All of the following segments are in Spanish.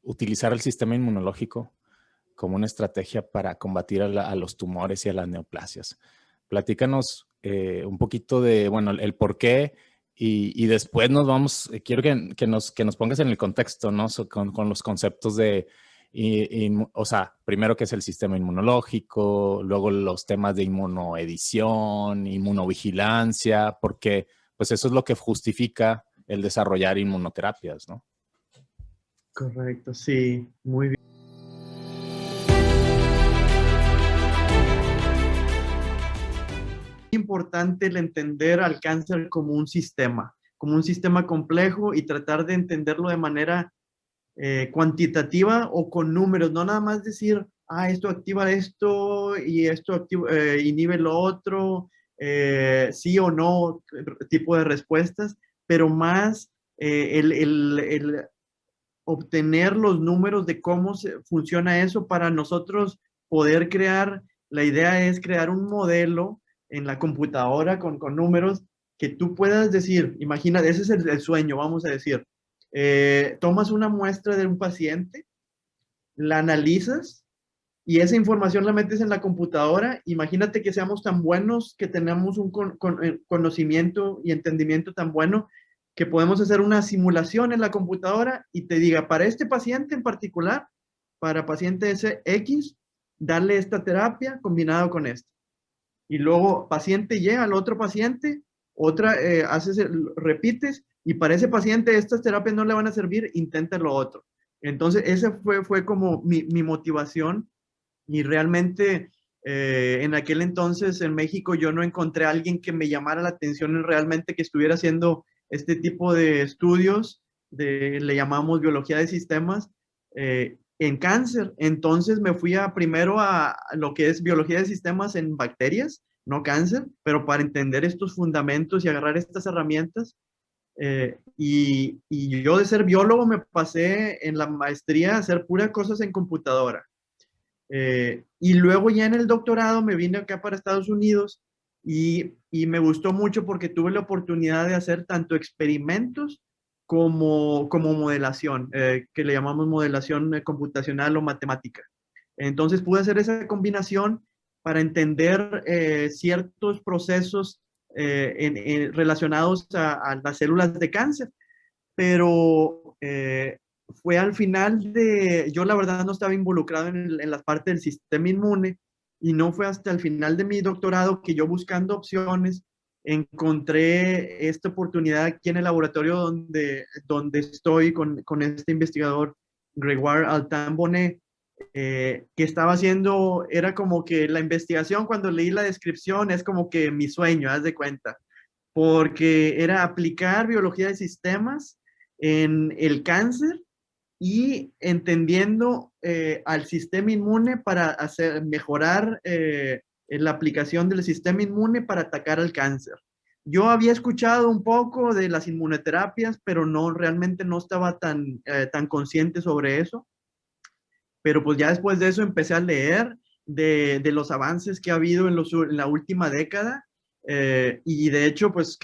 utilizar el sistema inmunológico como una estrategia para combatir a los tumores y a las neoplasias. Platícanos un poquito de, bueno, el por qué y después nos vamos, quiero que nos pongas en el contexto, ¿no? Con los conceptos de, o sea, primero qué es el sistema inmunológico, luego los temas de inmunoedición, inmunovigilancia, porque pues eso es lo que justifica el desarrollar inmunoterapias, ¿no? Correcto, sí, muy bien. Es importante el entender al cáncer como un sistema complejo y tratar de entenderlo de manera cuantitativa o con números, no nada más decir, esto activa esto y esto inhibe lo otro, sí o no, tipo de respuestas, pero más el obtener los números de cómo funciona eso para nosotros poder crear, la idea es crear un modelo en la computadora con números que tú puedas decir, imagina, ese es el sueño, vamos a decir, tomas una muestra de un paciente, la analizas y esa información la metes en la computadora. Imagínate que seamos tan buenos, que tenemos un conocimiento y entendimiento tan bueno que podemos hacer una simulación en la computadora y te diga, para este paciente en particular, para paciente X, darle esta terapia combinado con esta. Y luego paciente Y al otro paciente, repites, y para ese paciente estas terapias no le van a servir, intenta lo otro. Entonces, esa fue como mi motivación y realmente en aquel entonces en México yo no encontré a alguien que me llamara la atención realmente que estuviera haciendo este tipo de estudios, le llamamos biología de sistemas, en cáncer. Entonces me fui primero a lo que es biología de sistemas en bacterias, no cáncer, pero para entender estos fundamentos y agarrar estas herramientas. Y yo de ser biólogo me pasé en la maestría a hacer puras cosas en computadora. Y luego ya en el doctorado me vine acá para Estados Unidos y me gustó mucho porque tuve la oportunidad de hacer tanto experimentos como modelación, que le llamamos modelación computacional o matemática. Entonces pude hacer esa combinación para entender ciertos procesos relacionados a las células de cáncer, pero fue al final yo la verdad no estaba involucrado en la parte del sistema inmune y no fue hasta el final de mi doctorado que yo buscando opciones encontré esta oportunidad aquí en el laboratorio donde estoy con este investigador Gregoire Altan-Bonnet, que estaba haciendo, era como que la investigación cuando leí la descripción es como que mi sueño, haz de cuenta, porque era aplicar biología de sistemas en el cáncer y entendiendo al sistema inmune para mejorar la aplicación del sistema inmune para atacar al cáncer. Yo había escuchado un poco de las inmunoterapias, pero realmente no estaba tan consciente sobre eso. Pero pues ya después de eso empecé a leer de los avances que ha habido en la última década. Y de hecho, pues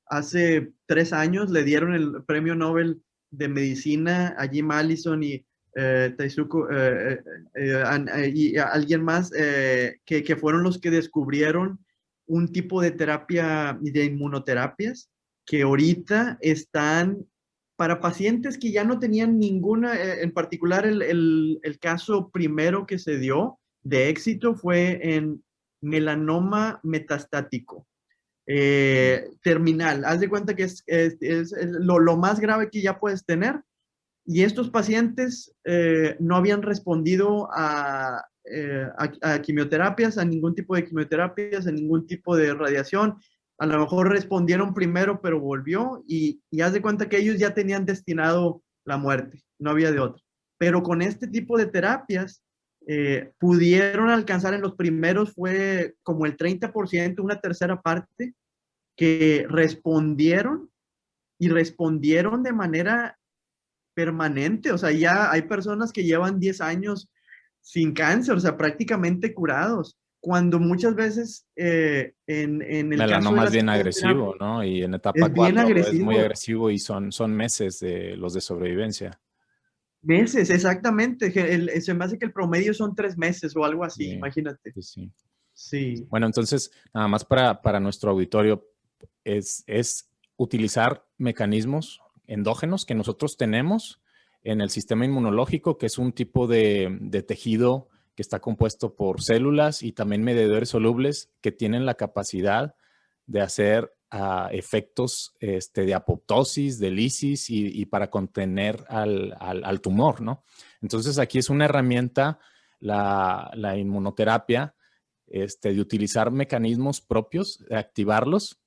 hace 3 años le dieron el premio Nobel de Medicina a Jim Allison y Teisuku y a alguien más, que fueron los que descubrieron un tipo de terapia, de inmunoterapias, que ahorita están para pacientes que ya no tenían ninguna, en particular el caso primero que se dio de éxito fue en melanoma metastático. Terminal. Haz de cuenta que es lo más grave que ya puedes tener. Y estos pacientes no habían respondido a quimioterapias, a ningún tipo de quimioterapias, a ningún tipo de radiación. A lo mejor respondieron primero, pero volvió y haz de cuenta que ellos ya tenían destinado la muerte, no había de otra. Pero con este tipo de terapias pudieron alcanzar en los primeros, fue como el 30%, una tercera parte, que respondieron y respondieron de manera permanente. O sea, ya hay personas que llevan 10 años sin cáncer, o sea, prácticamente curados. Cuando muchas veces en el Melanoma caso de es las bien agresivo, ¿no? Y en etapa es bien 4 es muy agresivo. agresivo y son meses de los de sobrevivencia. Meses, exactamente. Se me hace que el promedio son 3 meses o algo así, Sí, imagínate. sí, sí. Sí, Bueno, entonces, nada más para nuestro auditorio, es utilizar mecanismos endógenos que nosotros tenemos en el sistema inmunológico, que es un tipo de tejido que está compuesto por células y también mediadores solubles que tienen la capacidad de hacer efectos de apoptosis, de lisis y para contener al tumor, ¿no? Entonces aquí es una herramienta, la inmunoterapia, de utilizar mecanismos propios, de activarlos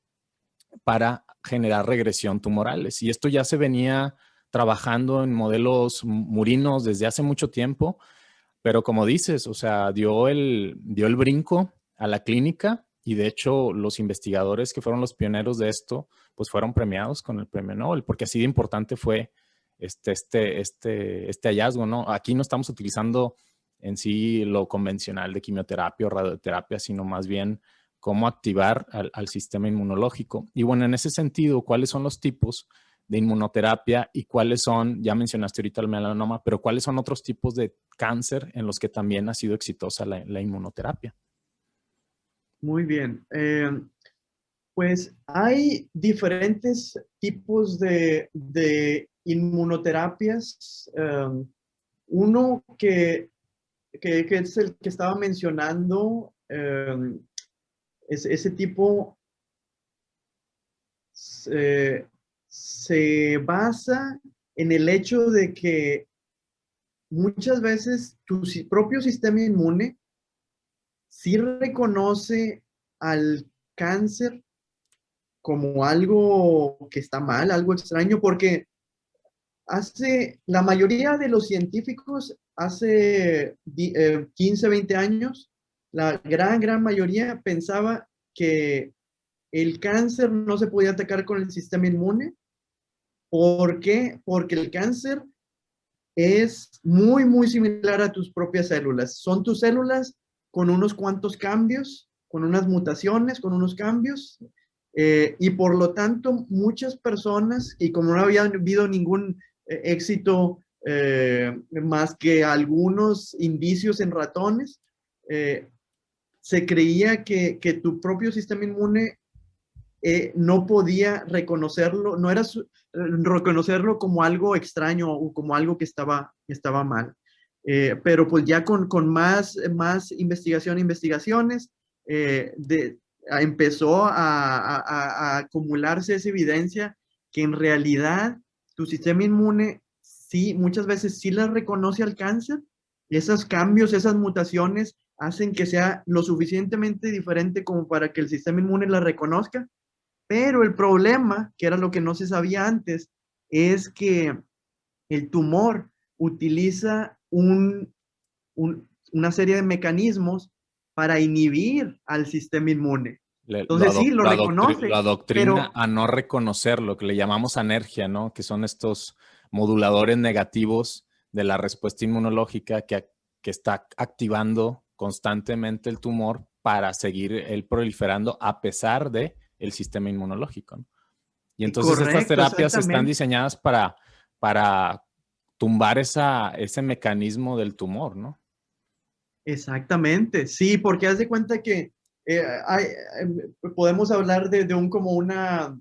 para generar regresión tumorales. Y esto ya se venía trabajando en modelos murinos desde hace mucho tiempo, pero como dices, o sea, dio el brinco a la clínica y de hecho los investigadores que fueron los pioneros de esto, pues fueron premiados con el premio Nobel, porque así de importante fue este hallazgo, ¿no? Aquí no estamos utilizando en sí lo convencional de quimioterapia o radioterapia, sino más bien cómo activar al sistema inmunológico. Y bueno, en ese sentido, ¿cuáles son los tipos de inmunoterapia y cuáles son, ya mencionaste ahorita el melanoma, pero cuáles son otros tipos de cáncer en los que también ha sido exitosa la inmunoterapia? muy bien. Pues hay diferentes tipos de inmunoterapias. Uno que es el que estaba mencionando, ese tipo se basa en el hecho de que muchas veces tu propio sistema inmune sí reconoce al cáncer como algo que está mal, algo extraño, porque la mayoría de los científicos hace 15, 20 años, la gran mayoría pensaba que el cáncer no se podía atacar con el sistema inmune. ¿Por qué? Porque el cáncer es muy similar a tus propias células. Son tus células con unos cuantos cambios, con unas mutaciones, con unos cambios. Y por lo tanto, muchas personas, y como no había habido ningún éxito más que algunos indicios en ratones, eh, se creía que tu propio sistema inmune no podía reconocerlo, no era reconocerlo como algo extraño o como algo que estaba mal. Pero pues ya con más investigaciones, empezó a acumularse esa evidencia que en realidad tu sistema inmune sí, muchas veces sí la reconoce al cáncer. Esos cambios, esas mutaciones hacen que sea lo suficientemente diferente como para que el sistema inmune la reconozca, pero el problema, que era lo que no se sabía antes, es que el tumor utiliza una serie de mecanismos para inhibir al sistema inmune. Entonces sí, lo Lo reconoce, adoctrina pero a no reconocer lo que le llamamos anergia, ¿no? Que son estos moduladores negativos de la respuesta inmunológica que está activando constantemente el tumor para seguir él proliferando a pesar de el sistema inmunológico, ¿no? Y entonces estas correcto, terapias están exactamente. diseñadas para tumbar ese mecanismo del tumor, ¿no? Exactamente, sí, porque haz de cuenta que podemos hablar de como una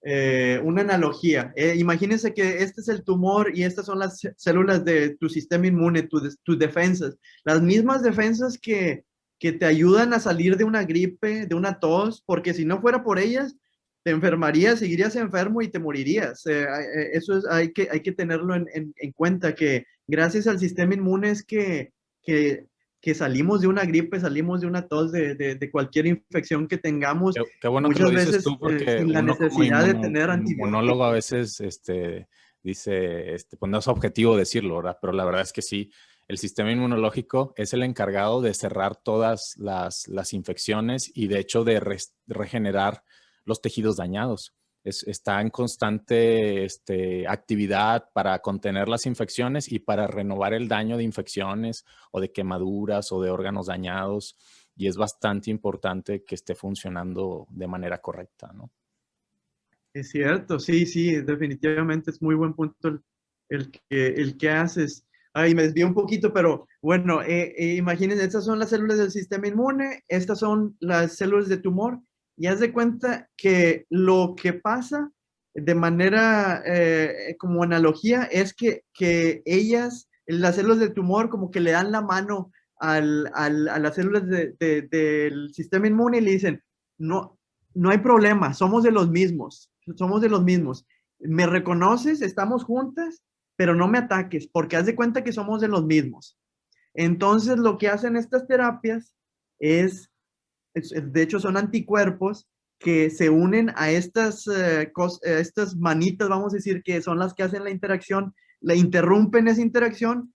analogía. Imagínense que este es el tumor y estas son las células de tu sistema inmune, tus defensas. Las mismas defensas que te ayudan a salir de una gripe, de una tos, porque si no fuera por ellas, te enfermarías, seguirías enfermo y te morirías. Eso hay que tenerlo en cuenta, que gracias al sistema inmune es que, que salimos de una gripe, salimos de una tos, de cualquier infección que tengamos, Qué bueno que lo muchas dices veces tú, porque sin la uno como necesidad de tener inmunólogo a antibióticos. veces dice, pues no es objetivo decirlo, ¿verdad? Pero la verdad es que sí, el sistema inmunológico es el encargado de cerrar todas las infecciones y de hecho de regenerar los tejidos dañados. Está en constante actividad para contener las infecciones y para renovar el daño de infecciones o de quemaduras o de órganos dañados, y es bastante importante que esté funcionando de manera correcta, ¿no? Es cierto, sí, sí, definitivamente es muy buen punto el que haces. Ay, me desvío un poquito, pero bueno, imagínense, estas son las células del sistema inmune, estas son las células de tumor, y haz de cuenta que lo que pasa de manera como analogía es que ellas, las células de tumor, como que le dan la mano a las células del sistema inmune y le dicen, no, no hay problema, somos de los mismos, somos de los mismos. ¿Me reconoces? ¿Estamos juntas? Pero no me ataques, porque haz de cuenta que somos de los mismos. Entonces, lo que hacen estas terapias de hecho, son anticuerpos que se unen a estas manitas, vamos a decir, que son las que hacen la interacción, le interrumpen esa interacción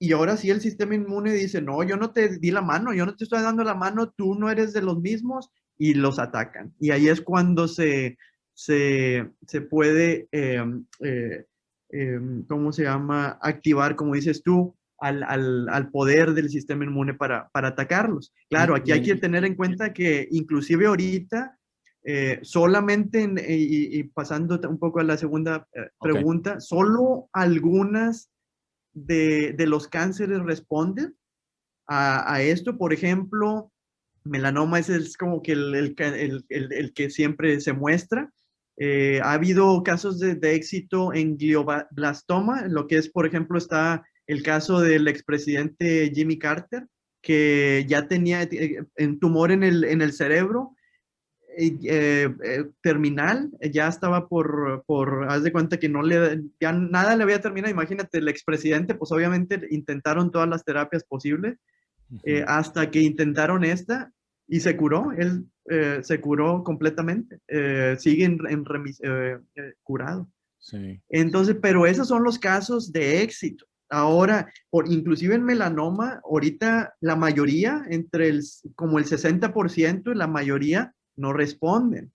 y ahora sí el sistema inmune dice, no, yo no te di la mano, yo no te estoy dando la mano, tú no eres de los mismos y los atacan. Y ahí es cuando se puede, ¿cómo se llama? Activar, como dices tú, al poder del sistema inmune para atacarlos. Claro, aquí hay que tener en cuenta que inclusive ahorita, solamente, y pasando un poco a la segunda pregunta, okay, solo algunas de los cánceres responden a esto. Por ejemplo, melanoma es como que el que siempre se muestra. Ha habido casos de éxito en glioblastoma, lo que es, por ejemplo, está el caso del expresidente Jimmy Carter, que ya tenía un tumor en el cerebro terminal, ya estaba haz de cuenta que ya nada le había terminado. Imagínate, el expresidente, pues obviamente intentaron todas las terapias posibles, hasta que intentaron esta y se curó. Él se curó completamente, sigue curado. Sí. Entonces, pero esos son los casos de éxito. Ahora, inclusive en melanoma, ahorita la mayoría, como el 60%, la mayoría no responden.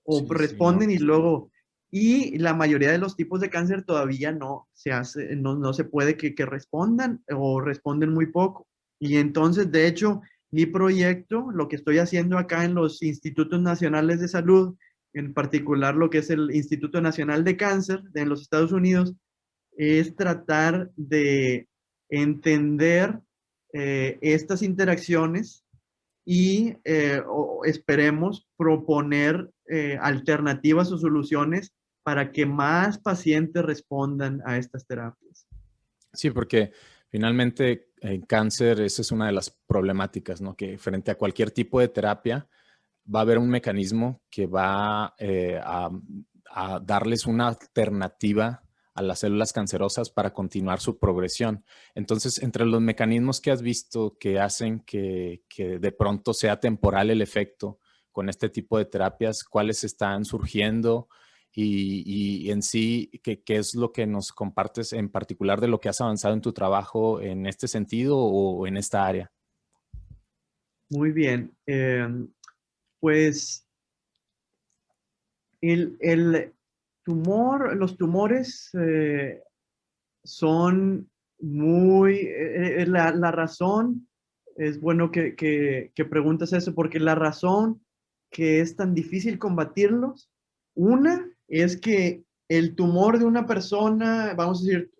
O responden y luego, y la mayoría de los tipos de cáncer todavía no se hace, no se puede que respondan o responden muy poco. Y entonces, de hecho, mi proyecto, lo que estoy haciendo acá en los Institutos Nacionales de Salud, en particular lo que es el Instituto Nacional de Cáncer de los Estados Unidos, es tratar de entender estas interacciones y esperemos proponer alternativas o soluciones para que más pacientes respondan a estas terapias. Sí, porque finalmente en cáncer esa es una de las problemáticas, ¿no? Que frente a cualquier tipo de terapia va a haber un mecanismo que va a darles una alternativa a las células cancerosas para continuar su progresión. Entonces, entre los mecanismos que has visto que hacen que de pronto sea temporal el efecto con este tipo de terapias, ¿cuáles están surgiendo? Y en sí, ¿qué es lo que nos compartes en particular de lo que has avanzado en tu trabajo en este sentido o en esta área? Muy bien. Pues el tumor, los tumores son la razón, es bueno que preguntes eso, porque la razón que es tan difícil combatirlos, una es que el tumor de una persona, vamos a decir,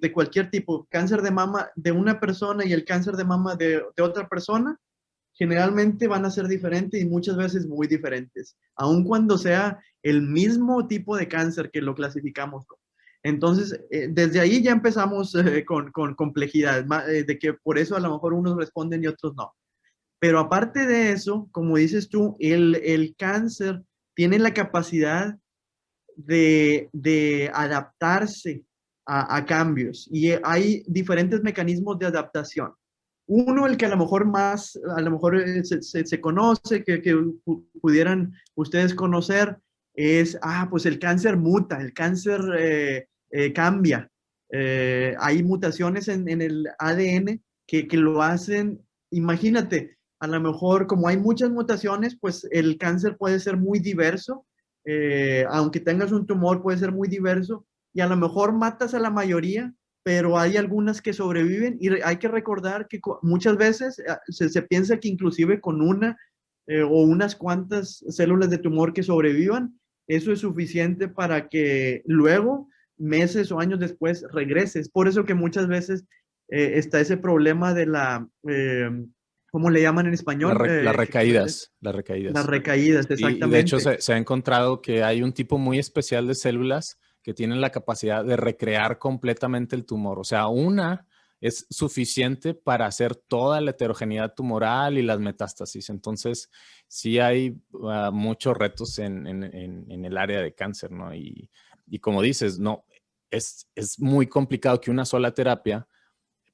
de cualquier tipo, cáncer de mama de una persona y el cáncer de mama de otra persona, generalmente van a ser diferentes y muchas veces muy diferentes, aun cuando sea el mismo tipo de cáncer que lo clasificamos. Entonces, desde ahí ya empezamos con complejidades, de que por eso a lo mejor unos responden y otros no. Pero aparte de eso, como dices tú, el cáncer tiene la capacidad de adaptarse a cambios y hay diferentes mecanismos de adaptación. Uno, el que a lo mejor se conoce, que pudieran ustedes conocer, es, pues el cáncer muta, el cáncer cambia. Hay mutaciones en el ADN que lo hacen, imagínate, a lo mejor como hay muchas mutaciones, pues el cáncer puede ser muy diverso, aunque tengas un tumor puede ser muy diverso y a lo mejor matas a la mayoría, pero hay algunas que sobreviven y hay que recordar que muchas veces se piensa que inclusive con una o unas cuantas células de tumor que sobrevivan, eso es suficiente para que luego meses o años después regrese. Es por eso que muchas veces está ese problema de ¿cómo le llaman en español? Las recaídas, las Las recaídas. recaídas, Y de hecho exactamente. se ha encontrado que hay un tipo muy especial de células que tienen la capacidad de recrear completamente el tumor. O sea, una es suficiente para hacer toda la heterogeneidad tumoral y las metástasis. Entonces, sí hay muchos retos en el área de cáncer, ¿no? Y como dices, no, es muy complicado que una sola terapia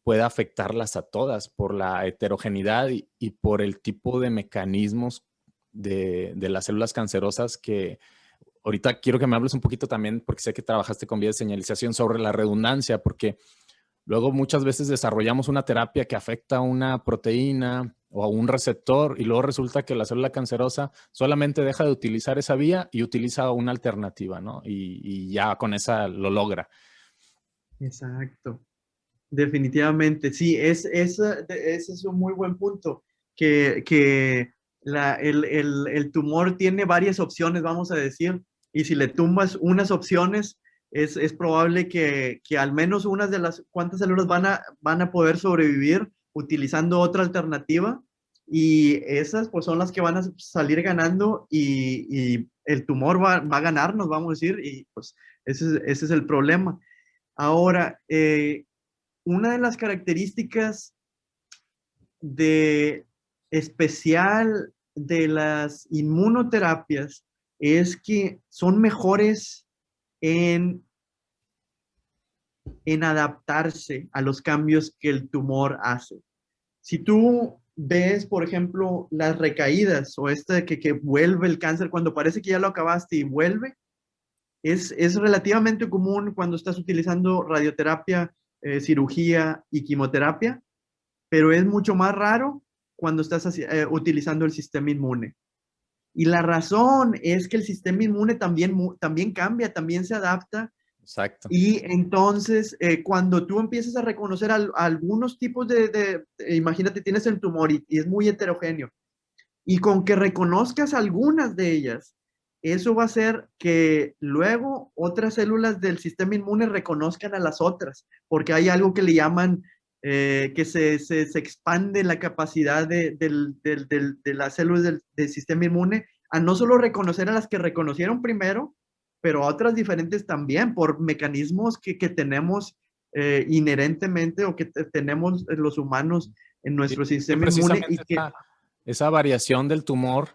pueda afectarlas a todas por la heterogeneidad y por el tipo de mecanismos de las células cancerosas que ahorita quiero que me hables un poquito también, porque sé que trabajaste con vía de señalización sobre la redundancia, porque luego muchas veces desarrollamos una terapia que afecta a una proteína o a un receptor y luego resulta que la célula cancerosa solamente deja de utilizar esa vía y utiliza una alternativa, ¿no? Y ya con esa lo logra. Exacto. Definitivamente, sí, ese es un muy buen punto, que el tumor tiene varias opciones, vamos a decir, y si le tumbas unas opciones, es probable que al menos unas de las cuantas células van a poder sobrevivir utilizando otra alternativa, y esas pues son las que van a salir ganando y el tumor va a ganarnos, vamos a decir, y pues ese es el problema. Ahora, una de las características de especial de las inmunoterapias es que son mejores en, en adaptarse a los cambios que el tumor hace. Si tú ves, por ejemplo, las recaídas o que vuelve el cáncer cuando parece que ya lo acabaste y vuelve, es relativamente común cuando estás utilizando radioterapia, cirugía y quimioterapia, pero es mucho más raro cuando estás utilizando el sistema inmune. Y la razón es que el sistema inmune también cambia, también se adapta. Exacto. Y entonces, cuando tú empiezas a reconocer algunos tipos imagínate, tienes el tumor y es muy heterogéneo, y con que reconozcas algunas de ellas, eso va a hacer que luego otras células del sistema inmune reconozcan a las otras, porque hay algo que le llaman que se expande la capacidad de las células del sistema inmune a no solo reconocer a las que reconocieron primero, pero a otras diferentes también por mecanismos que tenemos inherentemente o que tenemos los humanos en Sí, nuestro que sistema inmune precisamente y que esa variación del tumor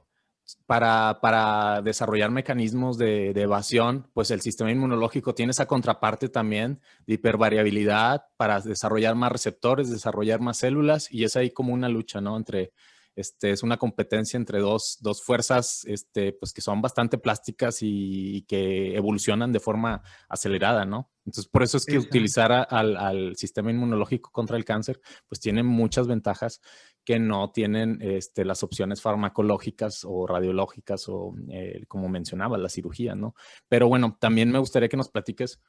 para desarrollar mecanismos de evasión, pues el sistema inmunológico tiene esa contraparte también de hipervariabilidad para desarrollar más receptores, desarrollar más células, y es ahí como una lucha, ¿no? Es una competencia entre dos fuerzas, pues que son bastante plásticas y que evolucionan de forma acelerada, ¿no? Entonces, por eso es que Exacto. utilizar al sistema inmunológico contra el cáncer, pues tiene muchas ventajas que no tienen las opciones farmacológicas o radiológicas o, como mencionaba, la cirugía, ¿no? Pero bueno, también me gustaría que nos platiques,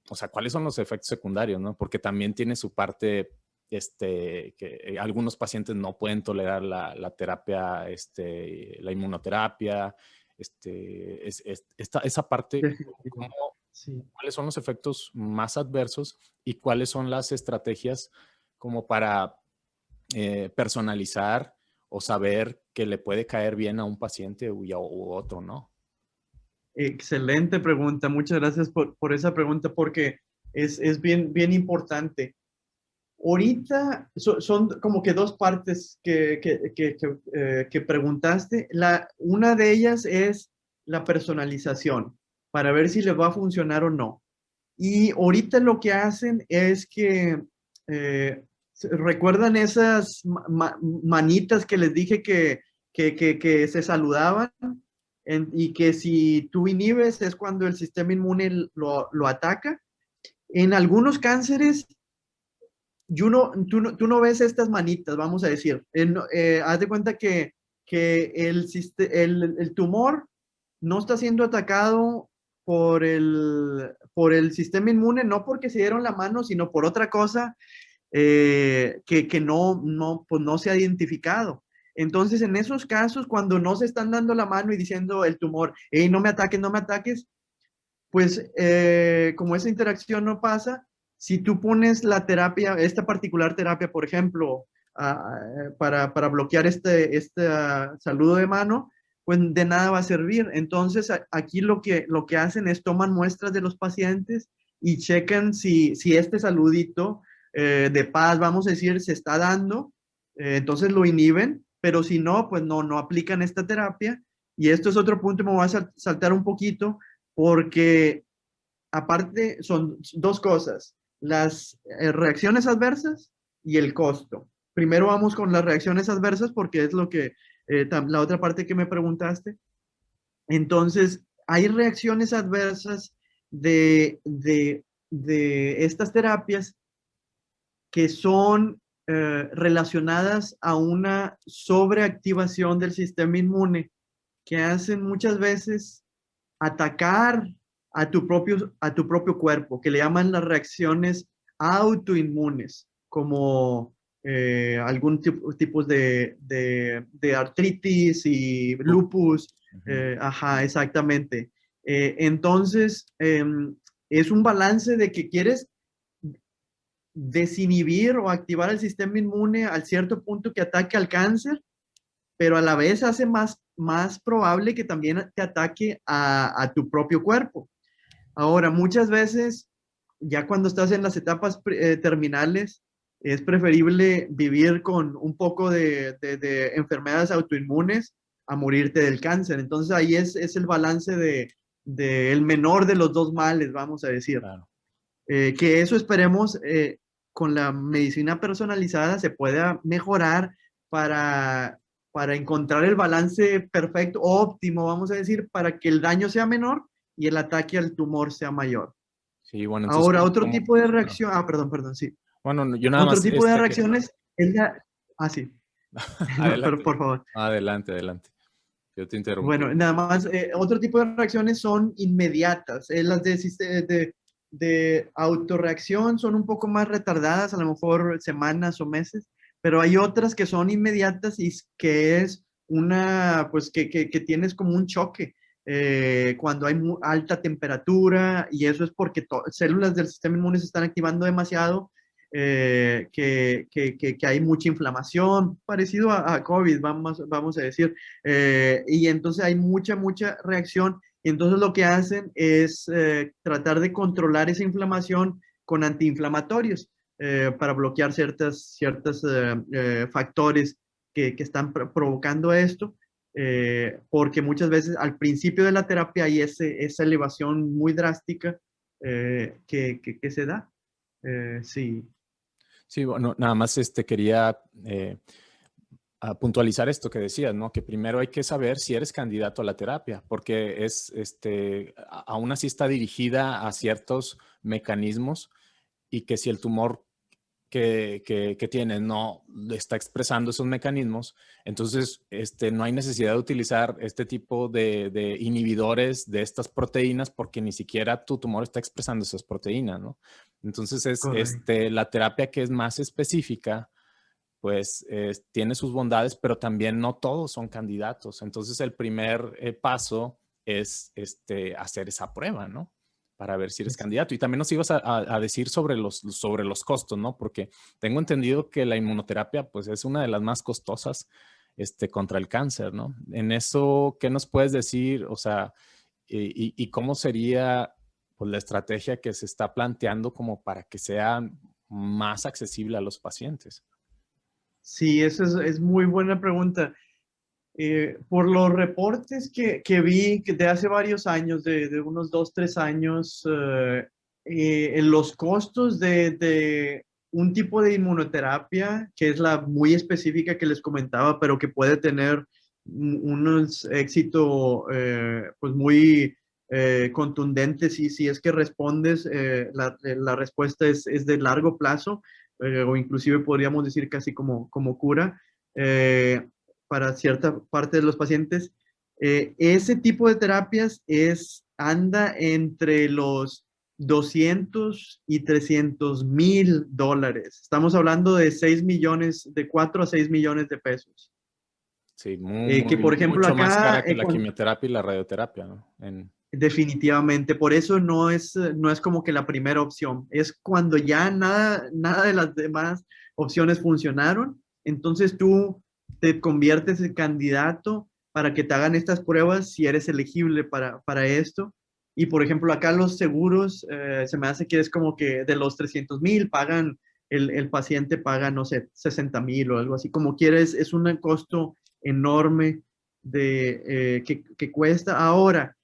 o sea, cuáles son los efectos secundarios, ¿no? Porque también tiene su parte, que algunos pacientes no pueden tolerar la terapia, la inmunoterapia, esa parte, ¿cómo, Definitivamente. Sí. cuáles son los efectos más adversos y cuáles son las estrategias como para personalizar o saber que le puede caer bien a un paciente u otro, ¿no? Excelente pregunta. Muchas gracias por esa pregunta porque es bien importante. Ahorita son como que dos partes que preguntaste. Una de ellas es la personalización para ver si le va a funcionar o no. Y ahorita lo que hacen es que eh, recuerdan esas manitas que les dije que se saludaban y que si tú inhibes es cuando el sistema inmune lo ataca. En algunos cánceres tú no ves estas manitas, vamos a decir. Haz de cuenta que el tumor no está siendo atacado por el sistema inmune, no porque se dieron la mano, sino por otra cosa que pues no se ha identificado. Entonces, en esos casos, cuando no se están dando la mano y diciendo el tumor, hey, no me ataques, no me ataques, pues como esa interacción no pasa, si tú pones la terapia, esta particular terapia, por ejemplo, para bloquear este saludo de mano, pues de nada va a servir. Entonces, aquí lo que hacen es toman muestras de los pacientes y checan si este saludito de paz, vamos a decir, se está dando, entonces lo inhiben, pero si no, pues no aplican esta terapia. Y esto es otro punto, me voy a saltar un poquito, porque aparte son dos cosas, las reacciones adversas y el costo. Primero vamos con las reacciones adversas porque es lo que, la otra parte que me preguntaste. Entonces, hay reacciones adversas de estas terapias que son relacionadas a una sobreactivación del sistema inmune que hacen muchas veces atacar a tu propio cuerpo, que le llaman las reacciones autoinmunes, como algún tipo de artritis y lupus. Ajá, exactamente. Entonces, es un balance de que quieres desinhibir o activar el sistema inmune al cierto punto que ataque al cáncer, pero a la vez hace más probable que también te ataque a tu propio cuerpo. Ahora, muchas veces, ya cuando estás en las etapas terminales, es preferible vivir con un poco de enfermedades autoinmunes a morirte del cáncer. Entonces ahí es el balance de el menor de los dos males, vamos a decir. Claro. Que eso esperemos con la medicina personalizada se pueda mejorar para, para encontrar el balance perfecto, óptimo, vamos a decir, para que el daño sea menor y el ataque al tumor sea mayor. Sí, bueno, entonces, Ahora, otro ¿cómo? tipo de Claro. reacción, perdón, sí. Bueno, yo nada Otro más, tipo de reacciones es la, sí, no, pero adelante, por favor. adelante, adelante. Yo te interrumpí. Bueno, nada más, otro tipo de reacciones son inmediatas. Las de autorreacción son un poco más retardadas, a lo mejor semanas o meses, pero hay otras que son inmediatas y que es una, pues que tienes como un choque cuando hay alta temperatura y eso es porque células del sistema inmune se están activando demasiado, que hay mucha inflamación, parecido a COVID, vamos a decir. Y entonces hay mucha reacción. Y entonces lo que hacen es tratar de controlar esa inflamación con antiinflamatorios para bloquear ciertos factores que están provocando esto. Porque muchas veces al principio de la terapia hay esa elevación muy drástica que se da. Sí. Sí, bueno, nada más quería a puntualizar esto que decías, ¿no? Que primero hay que saber si eres candidato a la terapia, porque aún así está dirigida a ciertos mecanismos y que si el tumor que tienes no está expresando esos mecanismos, entonces no hay necesidad de utilizar este tipo de inhibidores de estas proteínas porque ni siquiera tu tumor está expresando esas proteínas, ¿no? Entonces Correcto. la terapia que es más específica, pues tiene sus bondades, pero también no todos son candidatos. Entonces el primer paso es hacer esa prueba, ¿no? Para ver si eres candidato. Y también nos ibas a decir sobre los costos, ¿no? Porque tengo entendido que la inmunoterapia, pues es una de las más costosas contra el cáncer, ¿no? En eso, ¿qué nos puedes decir? O sea, y cómo sería pues, la estrategia que se está planteando como para que sea más accesible a los pacientes. Sí, eso es muy buena pregunta. Por los reportes que vi de hace varios años, de unos 2, 3 años, en los costos de un tipo de inmunoterapia, que es la muy específica que les comentaba, pero que puede tener unos éxitos pues muy contundentes si es que respondes, la respuesta es de largo plazo, o inclusive podríamos decir casi como cura. Para cierta parte de los pacientes. Ese tipo de terapias anda entre los 200 y 300,000 dólares. Estamos hablando de 6 millones, de 4 a 6 millones de pesos. Sí, Que por ejemplo mucho más acá, cara que la quimioterapia y la radioterapia, ¿no? definitivamente. Por eso no es como que la primera opción. Es cuando ya nada de las demás opciones funcionaron. Entonces tú te conviertes en candidato para que te hagan estas pruebas si eres elegible para esto. Y por ejemplo, acá los seguros, se me hace que es como que de los 300,000 pagan, el paciente paga, no sé, 60,000 o algo así. Como quieres, es un costo enorme que cuesta. Ahora,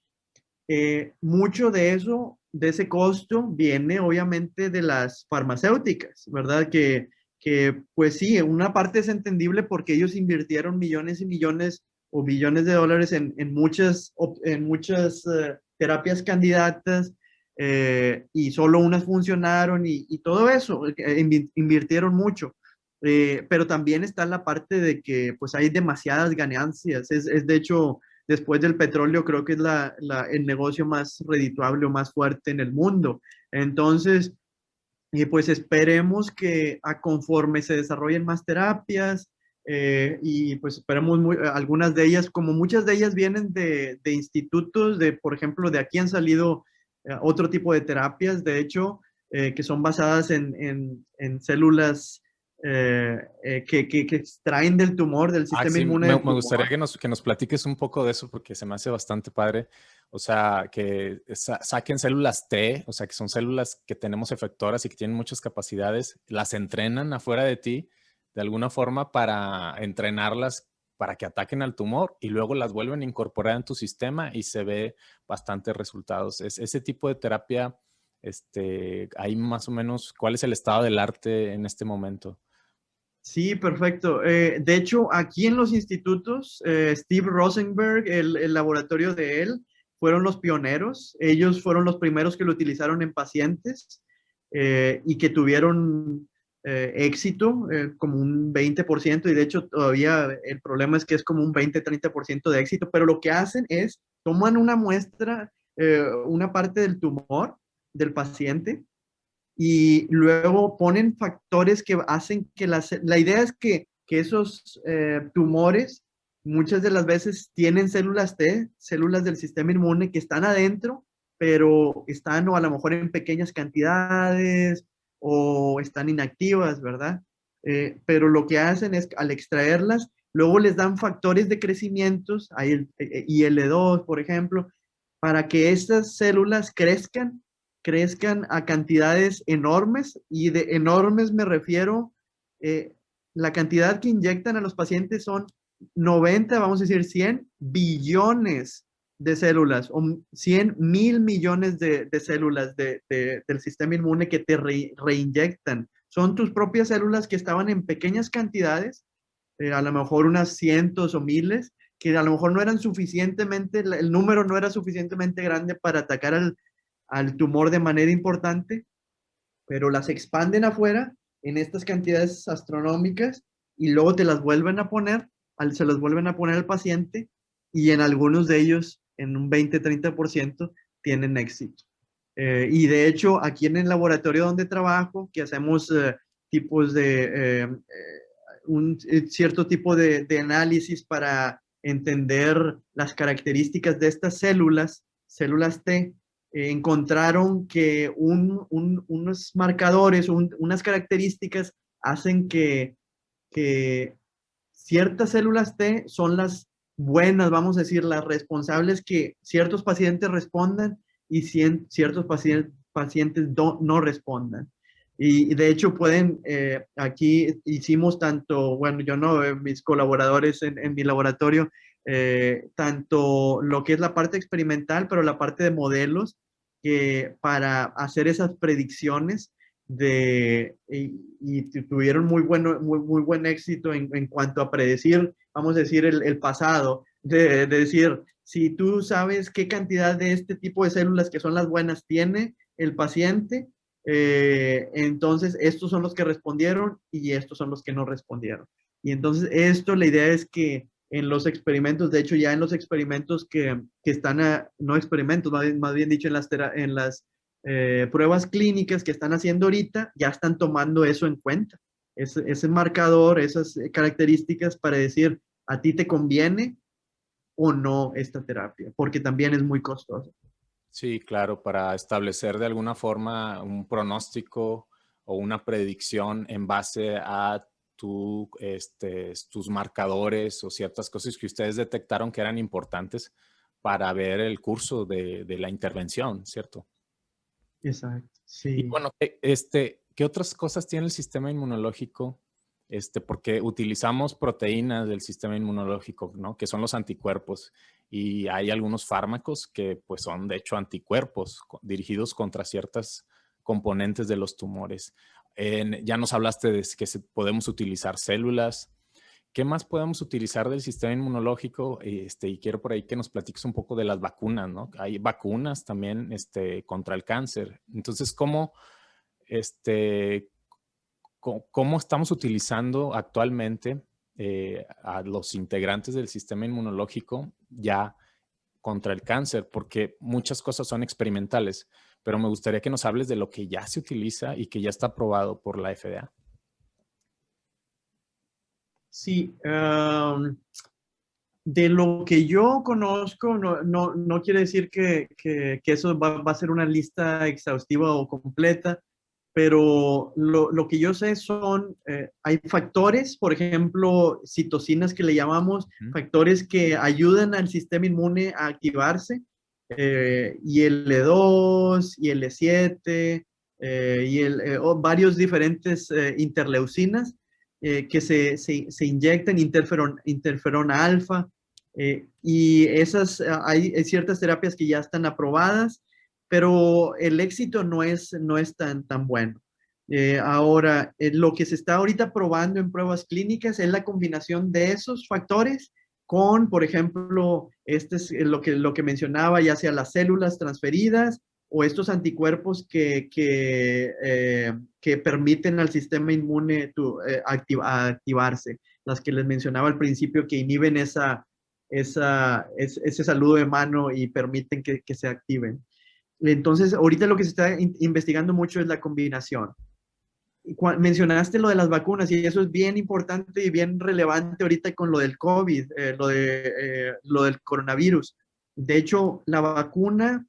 mucho de eso, de ese costo, viene obviamente de las farmacéuticas, ¿verdad? Pues sí, una parte es entendible porque ellos invirtieron millones y millones o billones de dólares en muchas terapias candidatas, y solo unas funcionaron y todo eso, invirtieron mucho. Pero también está la parte de que pues hay demasiadas ganancias. Es de hecho, después del petróleo, creo que es el negocio más redituable o más fuerte en el mundo. Entonces, pues esperemos que conforme se desarrollen más terapias, y pues esperemos algunas de ellas, como muchas de ellas vienen de institutos, por ejemplo, de aquí han salido otro tipo de terapias, de hecho, que son basadas en células que extraen del tumor, del sistema Sí, inmune me del gustaría tumor. que nos platiques un poco de eso porque se me hace bastante padre. O sea, que saquen células T, o sea, que son células que tenemos efectoras y que tienen muchas capacidades, las entrenan afuera de ti de alguna forma para entrenarlas para que ataquen al tumor y luego las vuelven a incorporar en tu sistema y se ve bastantes resultados. Ese tipo de terapia, hay más o menos, ¿cuál es el estado del arte en este momento? Sí, perfecto. De hecho, aquí en los institutos, Steve Rosenberg, el laboratorio de él, fueron los pioneros. Ellos fueron los primeros que lo utilizaron en pacientes, y que tuvieron éxito, como un 20%, y de hecho todavía el problema es que es como un 20-30% de éxito, pero lo que hacen es, toman una muestra, una parte del tumor del paciente, y luego ponen factores que hacen que la idea es que esos tumores muchas de las veces tienen células T, células del sistema inmune que están adentro, pero están o a lo mejor en pequeñas cantidades o están inactivas, ¿verdad? Pero lo que hacen es, al extraerlas, luego les dan factores de crecimiento, hay el IL-2, por ejemplo, para que estas células crezcan a cantidades enormes, y de enormes me refiero, eh, la cantidad que inyectan a los pacientes son 90, vamos a decir 100 billones de células, o 100,000 millones de células del sistema inmune que te reinyectan. Son tus propias células que estaban en pequeñas cantidades, a lo mejor unas cientos o miles, que a lo mejor no eran suficientemente, el número no era suficientemente grande para atacar al tumor de manera importante, pero las expanden afuera en estas cantidades astronómicas y luego te las vuelven a poner, se las vuelven a poner al paciente, y en algunos de ellos, en un 20-30%, tienen éxito. Y de hecho, aquí en el laboratorio donde trabajo, que hacemos tipos de un cierto tipo de análisis para entender las características de estas células T, encontraron que unos marcadores, unas características hacen que ciertas células T son las buenas, vamos a decir, las responsables que ciertos pacientes respondan y ciertos pacientes no respondan. Y de hecho pueden, aquí hicimos tanto, bueno, yo no, mis colaboradores en mi laboratorio, tanto lo que es la parte experimental, pero la parte de modelos, que para hacer esas predicciones y tuvieron muy buen éxito en cuanto a predecir, vamos a decir, el pasado, de decir, si tú sabes qué cantidad de este tipo de células que son las buenas tiene el paciente, entonces estos son los que respondieron y estos son los que no respondieron. Y entonces la idea es que en los experimentos, de hecho ya en los experimentos que están, no experimentos, más bien dicho, en las pruebas clínicas que están haciendo ahorita, ya están tomando eso en cuenta. Ese marcador, esas características para decir, a ti te conviene o no esta terapia, porque también es muy costosa. Sí, claro, para establecer de alguna forma un pronóstico o una predicción en base a tus marcadores o ciertas cosas que ustedes detectaron que eran importantes para ver el curso de la intervención, ¿cierto? Exacto, Y sí. bueno, ¿qué otras cosas tiene el sistema inmunológico? Porque utilizamos proteínas del sistema inmunológico, ¿no? Que son los anticuerpos. Y hay algunos fármacos que, pues, son de hecho anticuerpos dirigidos contra ciertas componentes de los tumores. Ya nos hablaste de que podemos utilizar células. ¿Qué más podemos utilizar del sistema inmunológico? Y quiero por ahí que nos platiques un poco de las vacunas, ¿no? Hay vacunas también, contra el cáncer. Entonces, este, ¿cómo estamos utilizando actualmente a los integrantes del sistema inmunológico ya contra el cáncer? Porque muchas cosas son experimentales, pero me gustaría que nos hables de lo que ya se utiliza y que ya está aprobado por la FDA. Sí, de lo que yo conozco, no quiere decir que eso va a ser una lista exhaustiva o completa, pero lo que yo sé son, hay factores, por ejemplo, citocinas que le llamamos, ¿Mm? factores que ayudan al sistema inmune a activarse, IL-2, IL-7, varios diferentes interleucinas que se inyectan, interferón alfa, y hay ciertas terapias que ya están aprobadas, pero el éxito no es tan bueno. Ahora, lo que se está ahorita probando en pruebas clínicas es la combinación de esos factores con, por ejemplo, este es lo que mencionaba, ya sea las células transferidas o estos anticuerpos que permiten al sistema inmune activarse, las que les mencionaba al principio que inhiben ese saludo de mano y permiten que se activen. Entonces, ahorita lo que se está investigando mucho es la combinación. Mencionaste lo de las vacunas y eso es bien importante y bien relevante ahorita con lo del COVID, lo del coronavirus. De hecho, la vacuna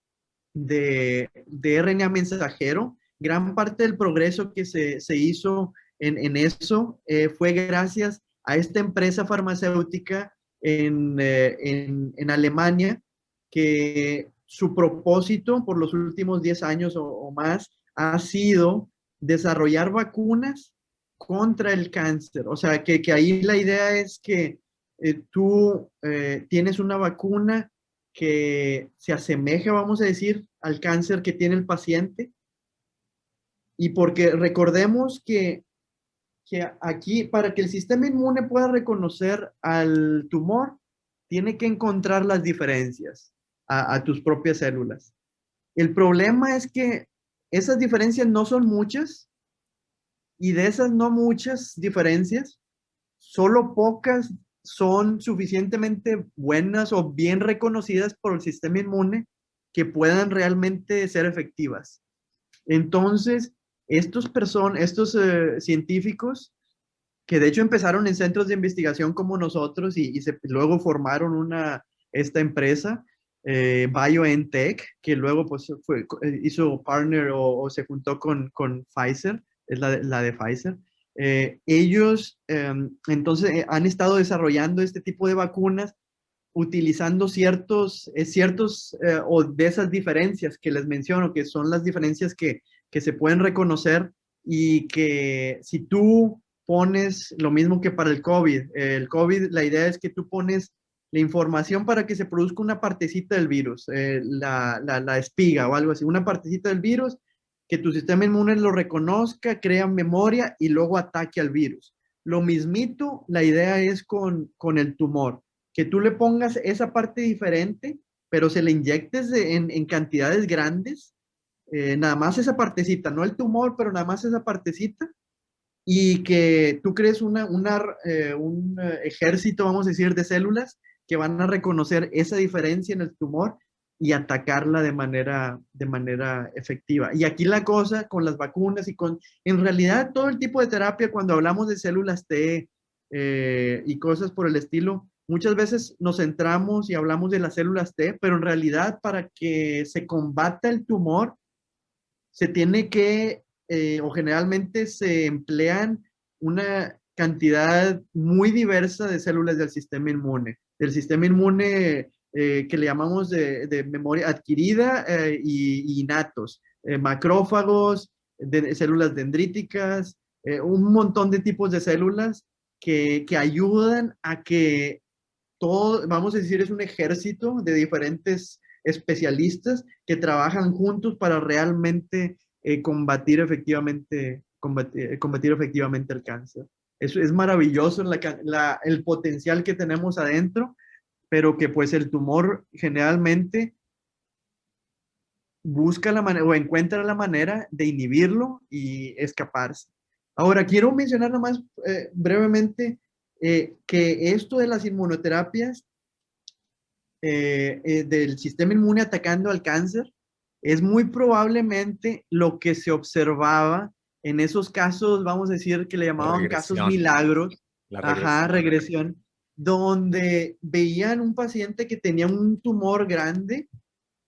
de RNA mensajero, gran parte del progreso que se hizo en eso fue gracias a esta empresa farmacéutica en Alemania, que su propósito por los últimos 10 años o más ha sido desarrollar vacunas contra el cáncer. O sea, que ahí la idea es que tú tienes una vacuna que se asemeje, vamos a decir, al cáncer que tiene el paciente. Y porque recordemos que aquí, para que el sistema inmune pueda reconocer al tumor, tiene que encontrar las diferencias a tus propias células. El problema es que esas diferencias no son muchas y de esas no muchas diferencias, solo pocas son suficientemente buenas o bien reconocidas por el sistema inmune que puedan realmente ser efectivas. Entonces, estos científicos, que de hecho empezaron en centros de investigación como nosotros y luego formaron esta empresa, BioNTech, que luego pues, hizo partner o se juntó con Pfizer, es la de Pfizer. Ellos entonces han estado desarrollando este tipo de vacunas utilizando ciertos o de esas diferencias que les menciono, que son las diferencias que se pueden reconocer y que si tú pones lo mismo que para el COVID, la idea es que tú pones la información para que se produzca una partecita del virus, la espiga o algo así, una partecita del virus, que tu sistema inmune lo reconozca, crea memoria y luego ataque al virus. Lo mismito, la idea es con el tumor, que tú le pongas esa parte diferente, pero se le inyectes en cantidades grandes, nada más esa partecita, no el tumor, pero nada más esa partecita, y que tú crees un ejército, vamos a decir, de células que van a reconocer esa diferencia en el tumor y atacarla de manera efectiva. Y aquí la cosa con las vacunas en realidad todo el tipo de terapia, cuando hablamos de células T y cosas por el estilo, muchas veces nos centramos y hablamos de las células T, pero en realidad para que se combata el tumor, se tiene que, o generalmente se emplean una cantidad muy diversa de células del sistema inmune que le llamamos de memoria adquirida y innatos, macrófagos, células dendríticas, un montón de tipos de células que ayudan a que todo, vamos a decir, es un ejército de diferentes especialistas que trabajan juntos para realmente combatir efectivamente el cáncer. Eso es maravilloso el potencial que tenemos adentro, pero que pues el tumor generalmente busca la manera o encuentra la manera de inhibirlo y escaparse. Ahora, quiero mencionar nomás brevemente que esto de las inmunoterapias del sistema inmune atacando al cáncer es muy probablemente lo que se observaba en esos casos, vamos a decir que le llamaban casos Regresión, milagros, la ajá, regresión. regresión, donde veían un paciente que tenía un tumor grande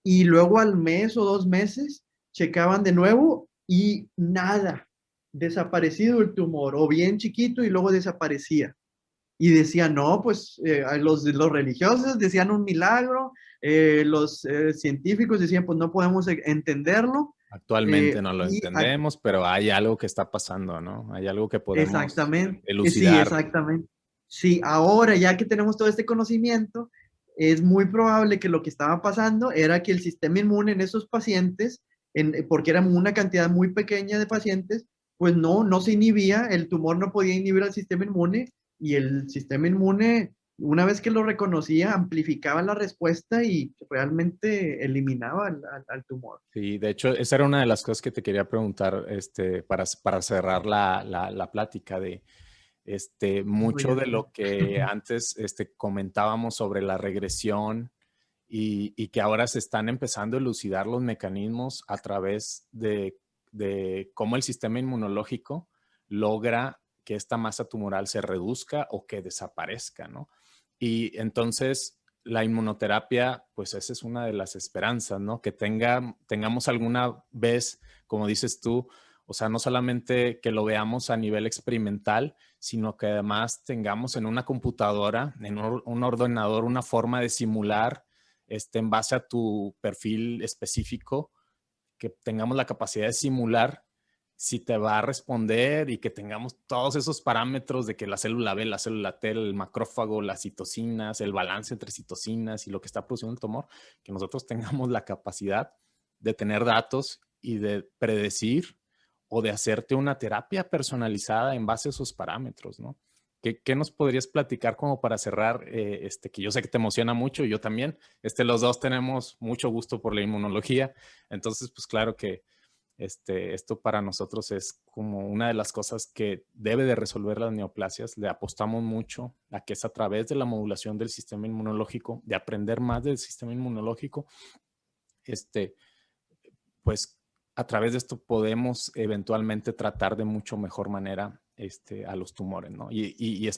y luego al mes o 2 meses checaban de nuevo y nada, desaparecido el tumor, o bien chiquito y luego desaparecía. Y decían, no, pues los religiosos decían un milagro, los científicos decían, pues no podemos entenderlo. Actualmente no lo Y entendemos, pero hay algo que está pasando, ¿no? Hay algo que podemos exactamente, sí, elucidar. exactamente. Sí, ahora ya que tenemos todo este conocimiento, es muy probable que lo que estaba pasando era que el sistema inmune en esos pacientes, porque era una cantidad muy pequeña de pacientes, pues no se inhibía, el tumor no podía inhibir al sistema inmune y el sistema inmune, una vez que lo reconocía, amplificaba la respuesta y realmente eliminaba al tumor. Sí, de hecho, esa era una de las cosas que te quería preguntar, para cerrar la plática de, No, mucho ya de sé. lo que antes, comentábamos sobre la regresión y que ahora se están empezando a elucidar los mecanismos a través de cómo el sistema inmunológico logra que esta masa tumoral se reduzca o que desaparezca, ¿no? Y entonces la inmunoterapia, pues esa es una de las esperanzas, ¿no? Que tengamos alguna vez, como dices tú, o sea, no solamente que lo veamos a nivel experimental, sino que además tengamos en una computadora, en un ordenador, una forma de simular en base a tu perfil específico, que tengamos la capacidad de simular si te va a responder y que tengamos todos esos parámetros de que la célula B, la célula T, el macrófago, las citocinas, el balance entre citocinas y lo que está produciendo el tumor, que nosotros tengamos la capacidad de tener datos y de predecir o de hacerte una terapia personalizada en base a esos parámetros, ¿no? ¿Qué nos podrías platicar como para cerrar? Que yo sé que te emociona mucho y yo también. Los dos tenemos mucho gusto por la inmunología. Entonces, pues claro que esto para nosotros es como una de las cosas que debe de resolver las neoplasias. Le apostamos mucho a que es a través de la modulación del sistema inmunológico, de aprender más del sistema inmunológico, pues a través de esto podemos eventualmente tratar de mucho mejor manera a los tumores, ¿no? Y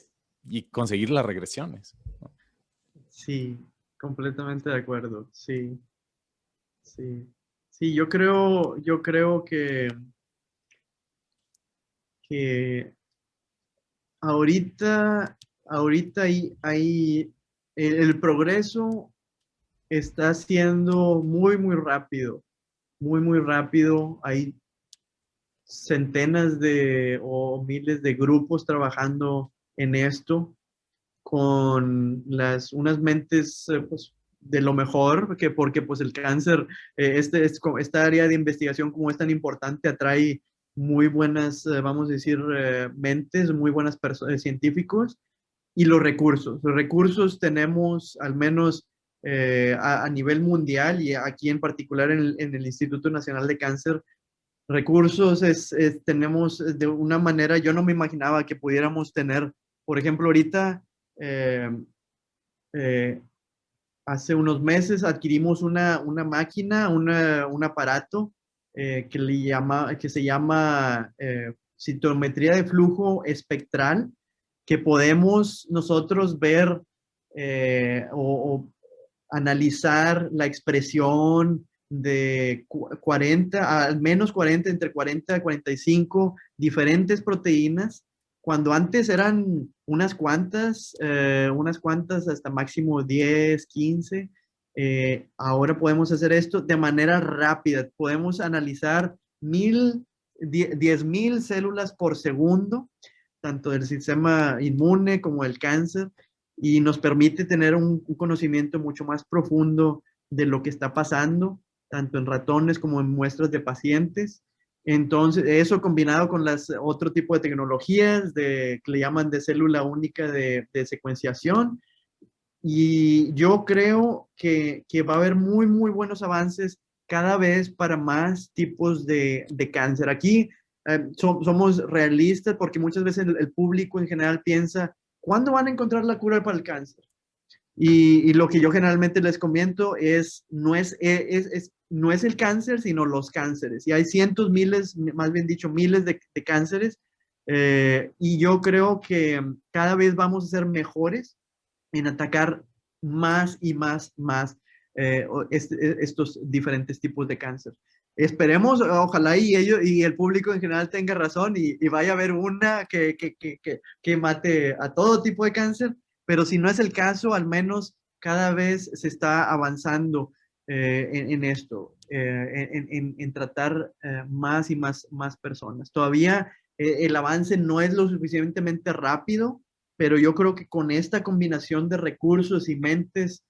conseguir las regresiones, ¿no? Sí, completamente de acuerdo. Sí, sí. Sí, yo creo que ahorita el progreso está siendo muy rápido, muy rápido. Hay centenas o miles de grupos trabajando en esto con unas mentes pues, de lo mejor, porque pues el cáncer, esta área de investigación como es tan importante, atrae muy buenas, vamos a decir, mentes, muy buenas personas, científicos, y los recursos. Los recursos tenemos al menos a nivel mundial y aquí en particular en el Instituto Nacional de Cáncer, recursos tenemos de una manera, yo no me imaginaba que pudiéramos tener, por ejemplo, ahorita, eh, eh, hace unos meses adquirimos una máquina, un aparato que se llama citometría de flujo espectral, que podemos nosotros ver o analizar la expresión de 40, al menos 40, entre 40 y 45 diferentes proteínas, cuando antes eran unas cuantas hasta máximo 10, 15. Ahora podemos hacer esto de manera rápida. Podemos analizar 10,000 células por segundo, tanto del sistema inmune como del cáncer, y nos permite tener un conocimiento mucho más profundo de lo que está pasando, tanto en ratones como en muestras de pacientes. Entonces, eso combinado con otro tipo de tecnologías que le llaman de célula única de secuenciación. Y yo creo que va a haber muy, muy buenos avances cada vez para más tipos de cáncer. Aquí somos realistas porque muchas veces el público en general piensa, ¿cuándo van a encontrar la cura para el cáncer? Y lo que yo generalmente les comento no es el cáncer, sino los cánceres. Y hay cientos, miles, más bien dicho, miles de cánceres. Y yo creo que cada vez vamos a ser mejores en atacar más y más estos diferentes tipos de cáncer. Esperemos, ojalá y el público en general tenga razón y vaya a haber una que mate a todo tipo de cáncer, pero si no es el caso, al menos cada vez se está avanzando en esto, en tratar más y más personas. Todavía el avance no es lo suficientemente rápido, pero yo creo que con esta combinación de recursos y mentes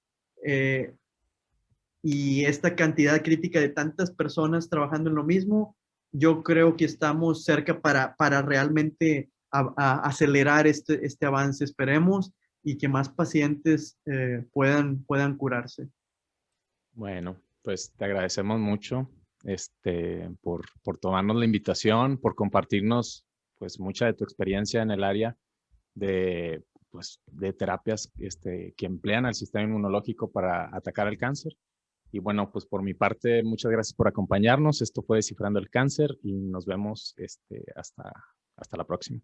y esta cantidad crítica de tantas personas trabajando en lo mismo, yo creo que estamos cerca para realmente acelerar este avance, esperemos, y que más pacientes puedan curarse. Bueno, pues te agradecemos mucho por tomarnos la invitación, por compartirnos pues mucha de tu experiencia en el área de, pues, de terapias que emplean al sistema inmunológico para atacar el cáncer. Y bueno, pues por mi parte, muchas gracias por acompañarnos. Esto fue Descifrando el Cáncer y nos vemos hasta la próxima.